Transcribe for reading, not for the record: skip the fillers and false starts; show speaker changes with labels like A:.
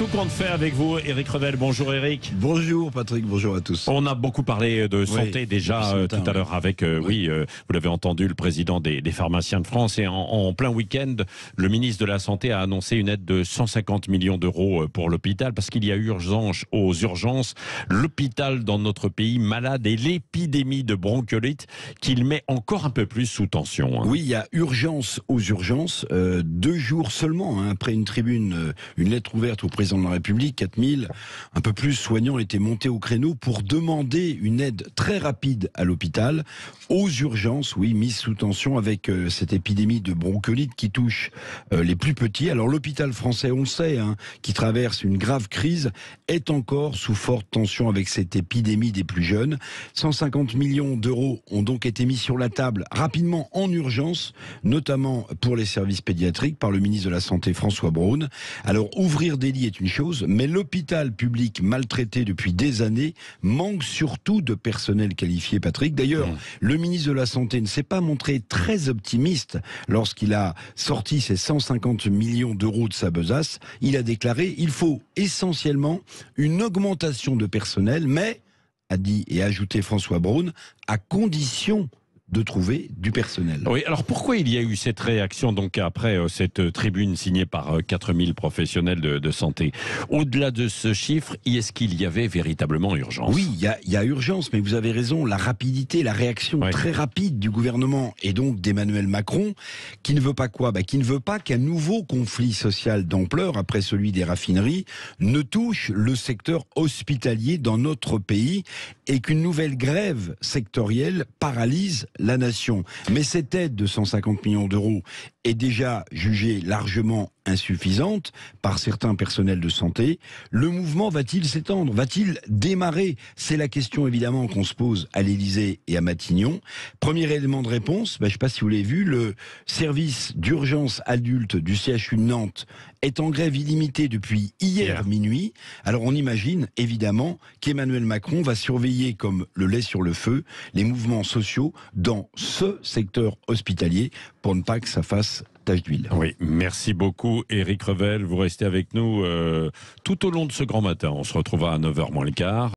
A: Tout compte fait avec vous, Éric Revel. Bonjour Éric.
B: Bonjour Patrick, bonjour à tous.
A: On a beaucoup parlé de santé déjà tout à l'heure avec, vous l'avez entendu, le président des pharmaciens de France. Et en plein week-end, le ministre de la Santé a annoncé une aide de 150 millions d'euros pour l'hôpital parce qu'il y a urgence aux urgences. L'hôpital dans notre pays malade et l'épidémie de bronchiolite qu'il met encore un peu plus sous tension.
B: Oui, il y a urgence aux urgences. 2 jours seulement après une tribune, une lettre ouverte au président de la République, 4000, un peu plus soignants étaient montés au créneau pour demander une aide très rapide à l'hôpital, aux urgences, oui, mise sous tension avec cette épidémie de bronchiolite qui touche les plus petits. Alors l'hôpital français, on le sait, qui traverse une grave crise, est encore sous forte tension avec cette épidémie des plus jeunes. 150 millions d'euros ont donc été mis sur la table rapidement en urgence, notamment pour les services pédiatriques, par le ministre de la Santé François Braun. Alors ouvrir des lits est une chose, mais l'hôpital public maltraité depuis des années manque surtout de personnel qualifié, Patrick. D'ailleurs, le ministre de la Santé ne s'est pas montré très optimiste lorsqu'il a sorti ses 150 millions d'euros de sa besace. Il a déclaré: il faut essentiellement une augmentation de personnel, mais, a dit et a ajouté François Braun, à condition de trouver du personnel.
A: Oui, alors pourquoi il y a eu cette réaction donc après cette tribune signée par 4000 professionnels de santé? Au-delà de ce chiffre, est-ce qu'il y avait véritablement urgence?
B: Oui, il y a urgence, mais vous avez raison, la rapidité, la réaction très rapide du gouvernement et donc d'Emmanuel Macron, qui ne veut pas quoi? Qui ne veut pas qu'un nouveau conflit social d'ampleur, après celui des raffineries, ne touche le secteur hospitalier dans notre pays et qu'une nouvelle grève sectorielle paralyse la nation. Mais cette aide de 150 millions d'euros est déjà jugée largement insuffisante par certains personnels de santé. Le mouvement va-t-il s'étendre? Va-t-il démarrer? C'est la question évidemment qu'on se pose à l'Élysée et à Matignon. Premier élément de réponse, je ne sais pas si vous l'avez vu, le service d'urgence adulte du CHU de Nantes est en grève illimitée depuis hier minuit. Alors on imagine évidemment qu'Emmanuel Macron va surveiller comme le lait sur le feu les mouvements sociaux dans ce secteur hospitalier pour ne pas que ça fasse tache d'huile.
A: Oui, merci beaucoup Éric Revel. Vous restez avec nous tout au long de ce grand matin. On se retrouvera à 9h moins le quart.